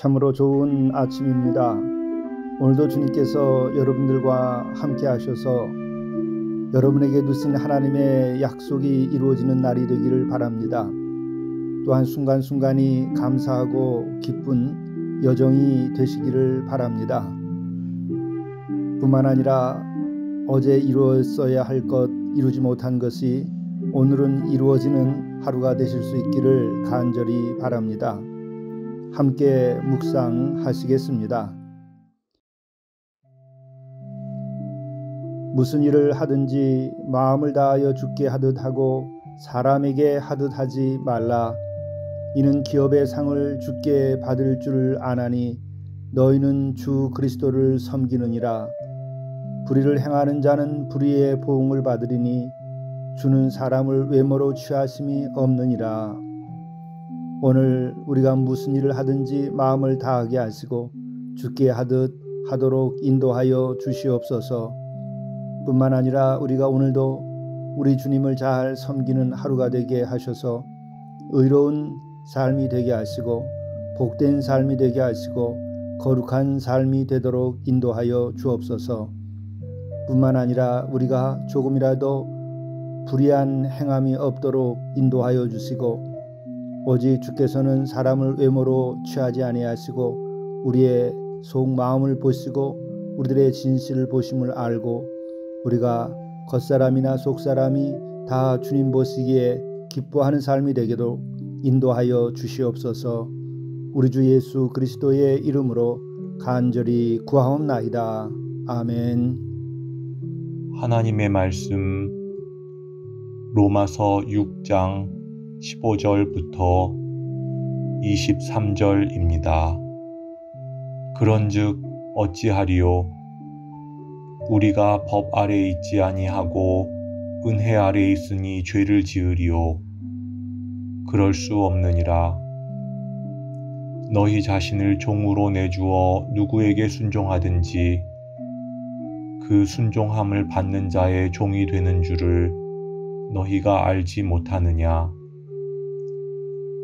참으로 좋은 아침입니다. 오늘도 주님께서 여러분들과 함께 하셔서 여러분에게 두신 하나님의 약속이 이루어지는 날이 되기를 바랍니다. 또한 순간순간이 감사하고 기쁜 여정이 되시기를 바랍니다. 뿐만 아니라 어제 이루었어야 할 것, 이루지 못한 것이 오늘은 이루어지는 하루가 되실 수 있기를 간절히 바랍니다. 함께 묵상하시겠습니다. 무슨 일을 하든지 마음을 다하여 주께 하듯 하고 사람에게 하듯 하지 말라. 이는 기업의 상을 주께 받을 줄 아나니 너희는 주 그리스도를 섬기느니라. 불의를 행하는 자는 불의의 보응을 받으리니 주는 사람을 외모로 취하심이 없느니라. 오늘 우리가 무슨 일을 하든지 마음을 다하게 하시고 주께 하듯 하도록 인도하여 주시옵소서. 뿐만 아니라 우리가 오늘도 우리 주님을 잘 섬기는 하루가 되게 하셔서 의로운 삶이 되게 하시고 복된 삶이 되게 하시고 거룩한 삶이 되도록 인도하여 주옵소서. 뿐만 아니라 우리가 조금이라도 불의한 행함이 없도록 인도하여 주시고 오직 주께서는 사람을 외모로 취하지 아니하시고 우리의 속마음을 보시고 우리들의 진실을 보심을 알고 우리가 겉사람이나 속사람이 다 주님 보시기에 기뻐하는 삶이 되도록 인도하여 주시옵소서. 우리 주 예수 그리스도의 이름으로 간절히 구하옵나이다. 아멘. 하나님의 말씀 로마서 6장 15절부터 23절입니다. 그런즉 어찌하리요? 우리가 법 아래 있지 아니하고 은혜 아래 있으니 죄를 지으리요? 그럴 수 없느니라. 너희 자신을 종으로 내주어 누구에게 순종하든지 그 순종함을 받는 자의 종이 되는 줄을 너희가 알지 못하느냐?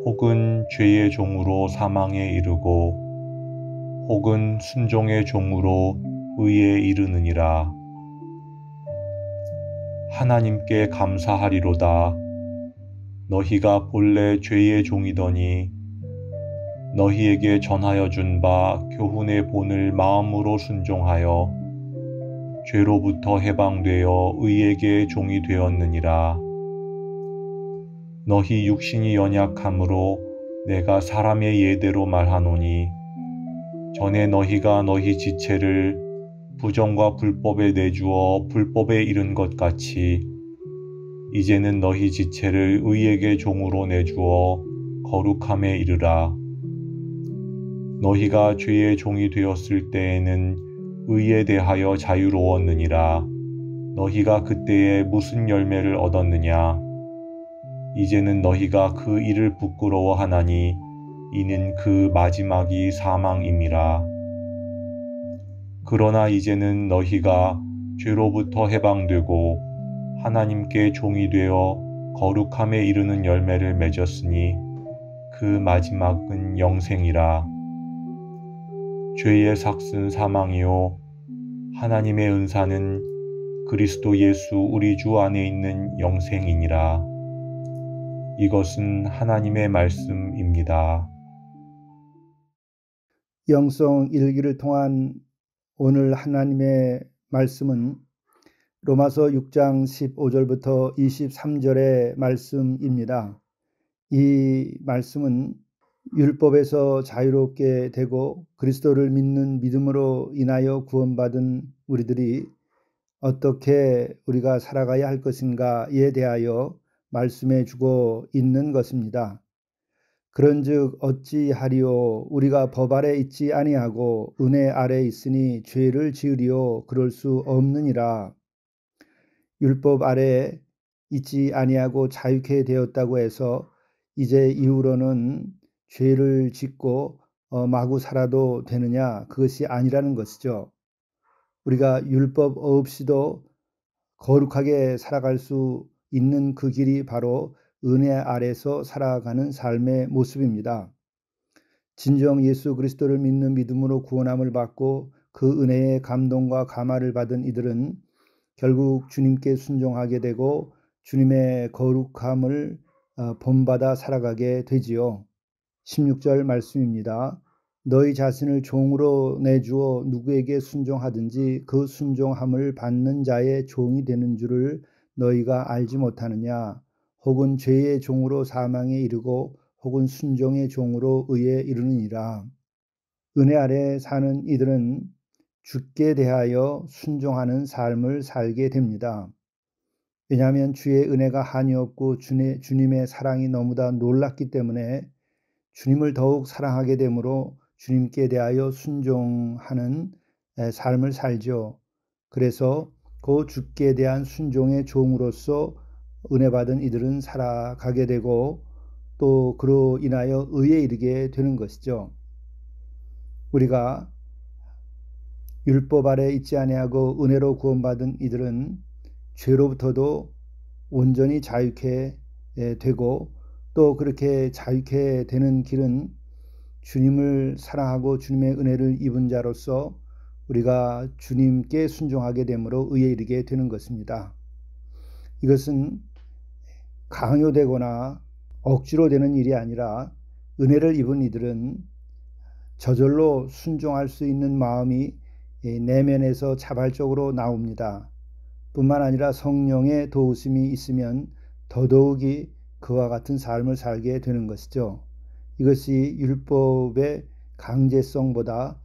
혹은 죄의 종으로 사망에 이르고 혹은 순종의 종으로 의에 이르느니라. 하나님께 감사하리로다. 너희가 본래 죄의 종이더니 너희에게 전하여 준 바 교훈의 본을 마음으로 순종하여 죄로부터 해방되어 의에게 종이 되었느니라. 너희 육신이 연약함으로 내가 사람의 예대로 말하노니 전에 너희가 너희 지체를 부정과 불법에 내주어 불법에 이른 것 같이 이제는 너희 지체를 의에게 종으로 내주어 거룩함에 이르라. 너희가 죄의 종이 되었을 때에는 의에 대하여 자유로웠느니라. 너희가 그때에 무슨 열매를 얻었느냐? 이제는 너희가 그 일을 부끄러워하나니 이는 그 마지막이 사망임이라. 그러나 이제는 너희가 죄로부터 해방되고 하나님께 종이 되어 거룩함에 이르는 열매를 맺었으니 그 마지막은 영생이라. 죄의 삭은 사망이요 하나님의 은사는 그리스도 예수 우리 주 안에 있는 영생이니라. 이것은 하나님의 말씀입니다. 영성 일기를 통한 오늘 하나님의 말씀은 로마서 6장 15절부터 23절의 말씀입니다. 이 말씀은 율법에서 자유롭게 되고 그리스도를 믿는 믿음으로 인하여 구원받은 우리들이 어떻게 우리가 살아가야 할 것인가에 대하여 말씀해 주고 있는 것입니다. 그런즉 어찌하리요? 우리가 법 아래 있지 아니하고 은혜 아래 있으니 죄를 지으리요? 그럴 수 없느니라. 율법 아래 있지 아니하고 자유케 되었다고 해서 이제 이후로는 죄를 짓고 마구 살아도 되느냐? 그것이 아니라는 것이죠. 우리가 율법 없이도 거룩하게 살아갈 수 있는 그 길이 바로 은혜 아래서 살아가는 삶의 모습입니다. 진정 예수 그리스도를 믿는 믿음으로 구원함을 받고 그 은혜의 감동과 감화를 받은 이들은 결국 주님께 순종하게 되고 주님의 거룩함을 본받아 살아가게 되지요. 16절 말씀입니다. 너희 자신을 종으로 내주어 누구에게 순종하든지 그 순종함을 받는 자의 종이 되는 줄을 너희가 알지 못하느냐. 혹은 죄의 종으로 사망에 이르고 혹은 순종의 종으로 의에 이르느니라. 은혜 아래 사는 이들은 주께 대하여 순종하는 삶을 살게 됩니다. 왜냐하면 주의 은혜가 한이 없고 주님의 사랑이 너무나 놀랍기 때문에 주님을 더욱 사랑하게 되므로 주님께 대하여 순종하는 삶을 살죠. 그래서 그 주께 대한 순종의 종으로서 은혜 받은 이들은 살아가게 되고 또 그로 인하여 의에 이르게 되는 것이죠. 우리가 율법 아래 있지 아니하고 은혜로 구원받은 이들은 죄로부터도 온전히 자유케 되고 또 그렇게 자유케 되는 길은 주님을 사랑하고 주님의 은혜를 입은 자로서 우리가 주님께 순종하게 되므로 의에 이르게 되는 것입니다. 이것은 강요되거나 억지로 되는 일이 아니라 은혜를 입은 이들은 저절로 순종할 수 있는 마음이 내면에서 자발적으로 나옵니다. 뿐만 아니라 성령의 도우심이 있으면 더더욱이 그와 같은 삶을 살게 되는 것이죠. 이것이 율법의 강제성보다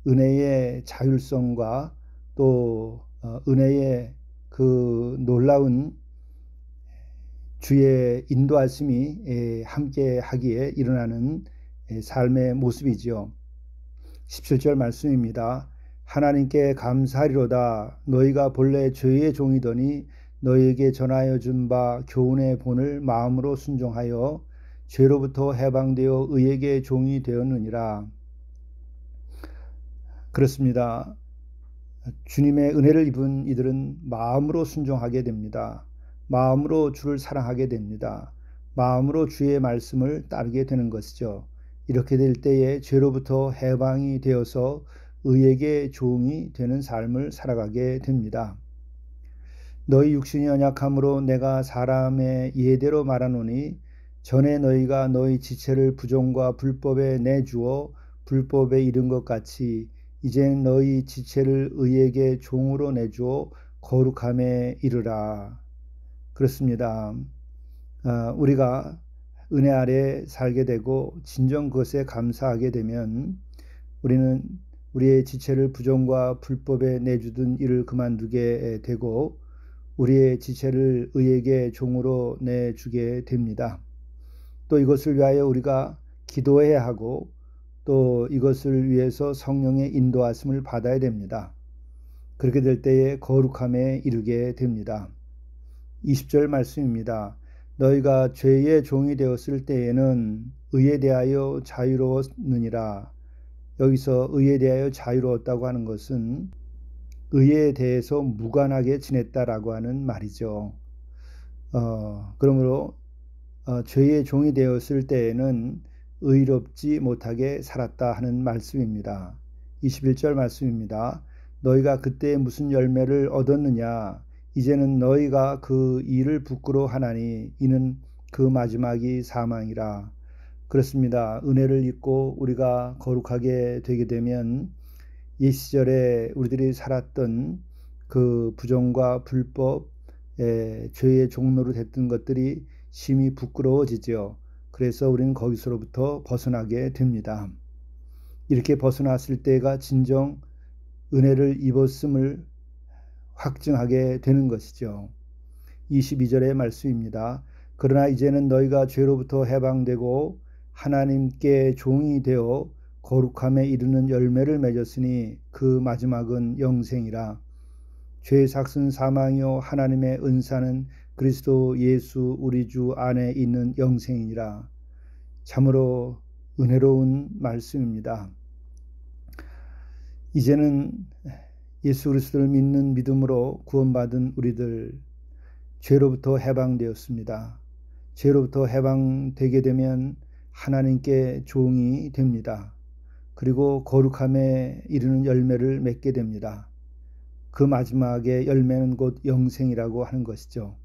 은혜의 자율성과 또 은혜의 그 놀라운 주의 인도하심이 함께 하기에 일어나는 삶의 모습이지요. 17절 말씀입니다. 하나님께 감사하리로다. 너희가 본래 죄의 종이더니 너희에게 전하여 준 바 교훈의 본을 마음으로 순종하여 죄로부터 해방되어 의에게 종이 되었느니라. 그렇습니다. 주님의 은혜를 입은 이들은 마음으로 순종하게 됩니다. 마음으로 주를 사랑하게 됩니다. 마음으로 주의 말씀을 따르게 되는 것이죠. 이렇게 될 때에 죄로부터 해방이 되어서 의에게 종이 되는 삶을 살아가게 됩니다. 너희 육신이 연약함으로 내가 사람의 예대로 말하노니 전에 너희가 너희 지체를 부정과 불법에 내주어 불법에 이른 것 같이 이제 너희 지체를 의에게 종으로 내주어 거룩함에 이르라. 그렇습니다. 우리가 은혜 아래 살게 되고 진정 그것에 감사하게 되면 우리는 우리의 지체를 부정과 불법에 내주던 일을 그만두게 되고 우리의 지체를 의에게 종으로 내주게 됩니다. 또 이것을 위하여 우리가 기도해야 하고 또 이것을 위해서 성령의 인도하심을 받아야 됩니다. 그렇게 될 때에 거룩함에 이르게 됩니다. 20절 말씀입니다. 너희가 죄의 종이 되었을 때에는 의에 대하여 자유로웠느니라. 여기서 의에 대하여 자유로웠다고 하는 것은 의에 대해서 무관하게 지냈다라고 하는 말이죠. 그러므로 죄의 종이 되었을 때에는 의롭지 못하게 살았다 하는 말씀입니다. 21절 말씀입니다. 너희가 그때 무슨 열매를 얻었느냐? 이제는 너희가 그 일을 부끄러워하나니 이는 그 마지막이 사망이라. 그렇습니다. 은혜를 입고 우리가 거룩하게 되게 되면 이 시절에 우리들이 살았던 그 부정과 불법, 죄의 종로로 됐던 것들이 심히 부끄러워지죠. 그래서 우리는 거기서로부터 벗어나게 됩니다. 이렇게 벗어났을 때가 진정 은혜를 입었음을 확증하게 되는 것이죠. 22절의 말씀입니다. 그러나 이제는 너희가 죄로부터 해방되고 하나님께 종이 되어 거룩함에 이르는 열매를 맺었으니 그 마지막은 영생이라. 죄의 삭은 사망이요 하나님의 은사는 그리스도 예수 우리 주 안에 있는 영생이니라. 참으로 은혜로운 말씀입니다. 이제는 예수 그리스도를 믿는 믿음으로 구원받은 우리들 죄로부터 해방되었습니다. 죄로부터 해방되게 되면 하나님께 종이 됩니다. 그리고 거룩함에 이르는 열매를 맺게 됩니다. 그 마지막에 열매는 곧 영생이라고 하는 것이죠.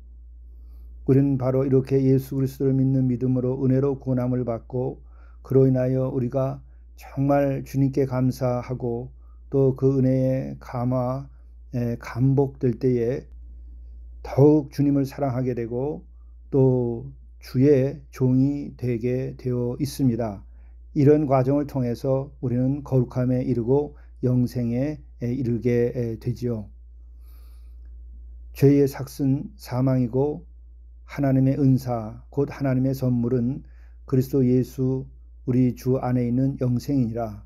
우리는 바로 이렇게 예수 그리스도를 믿는 믿음으로 은혜로 구원함을 받고 그로 인하여 우리가 정말 주님께 감사하고 또 그 은혜에 감복될 때에 더욱 주님을 사랑하게 되고 또 주의 종이 되게 되어 있습니다. 이런 과정을 통해서 우리는 거룩함에 이르고 영생에 이르게 되지요. 죄의 삭은 사망이고 하나님의 은사 곧 하나님의 선물은 그리스도 예수 우리 주 안에 있는 영생이니라.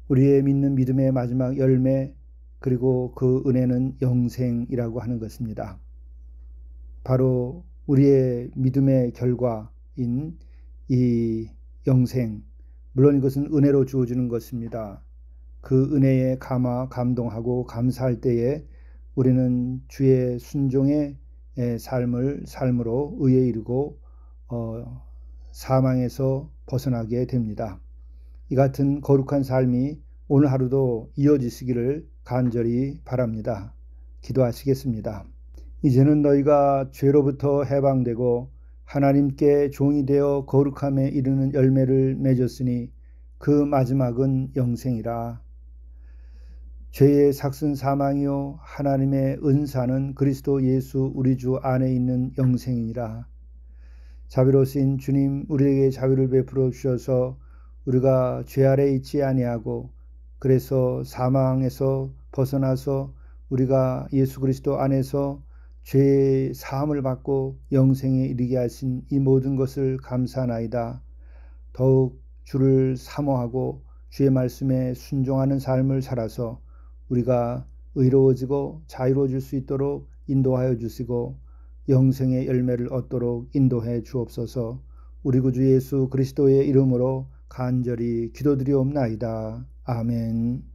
우리의 믿는 믿음의 마지막 열매 그리고 그 은혜는 영생이라고 하는 것입니다. 바로 우리의 믿음의 결과인 이 영생, 물론 이것은 은혜로 주어지는 것입니다. 그 은혜에 감동하고 감사할 때에 우리는 주의 순종의 삶으로 의에 이르고 사망에서 벗어나게 됩니다. 이 같은 거룩한 삶이 오늘 하루도 이어지시기를 간절히 바랍니다. 기도하시겠습니다. 이제는 너희가 죄로부터 해방되고 하나님께 종이 되어 거룩함에 이르는 열매를 맺었으니 그 마지막은 영생이라. 죄의 삭은 사망이요 하나님의 은사는 그리스도 예수 우리 주 안에 있는 영생이니라. 자비로우신 주님, 우리에게 자비를 베풀어 주셔서 우리가 죄 아래 있지 아니하고 그래서 사망에서 벗어나서 우리가 예수 그리스도 안에서 죄의 사함을 받고 영생에 이르게 하신 이 모든 것을 감사하나이다. 더욱 주를 사모하고 주의 말씀에 순종하는 삶을 살아서 우리가 의로워지고 자유로워질 수 있도록 인도하여 주시고 영생의 열매를 얻도록 인도해 주옵소서. 우리 구주 예수 그리스도의 이름으로 간절히 기도드리옵나이다. 아멘.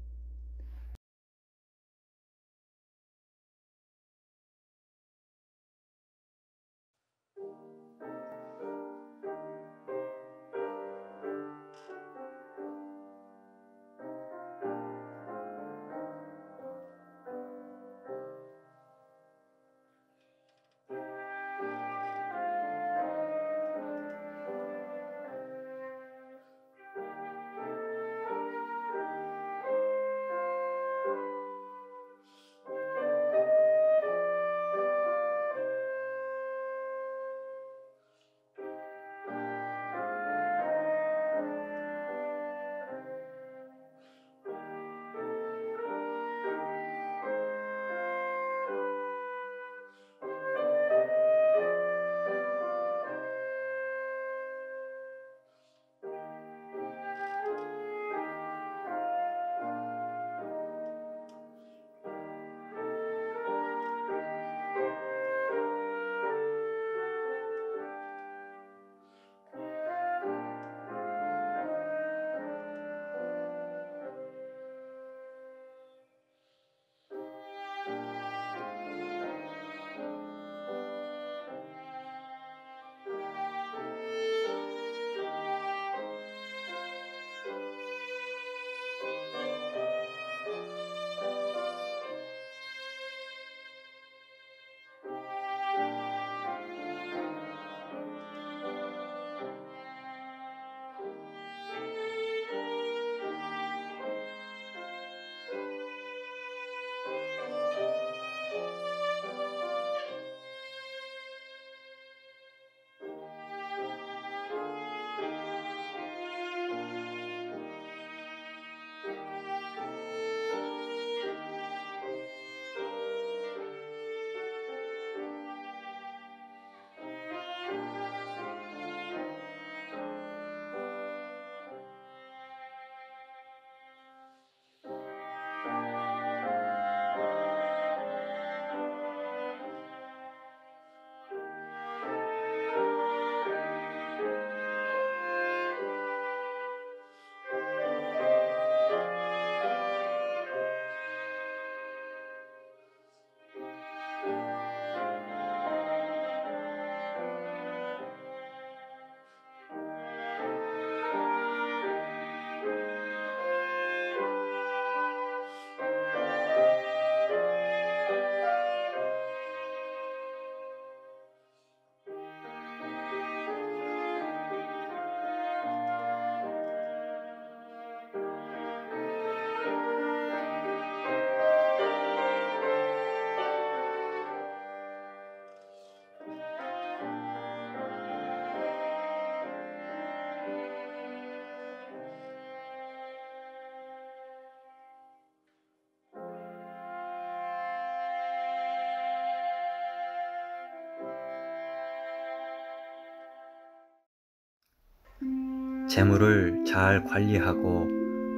재물을 잘 관리하고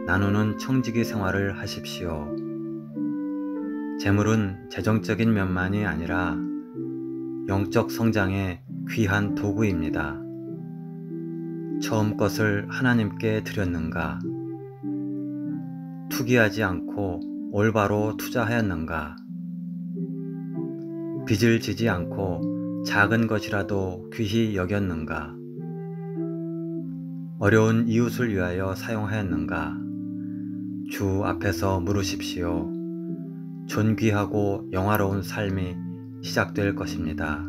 나누는 청지기 생활을 하십시오. 재물은 재정적인 면만이 아니라 영적 성장의 귀한 도구입니다. 처음 것을 하나님께 드렸는가? 투기하지 않고 올바로 투자하였는가? 빚을 지지 않고 작은 것이라도 귀히 여겼는가? 어려운 이웃을 위하여 사용하였는가? 주 앞에서 물으십시오. 존귀하고 영화로운 삶이 시작될 것입니다.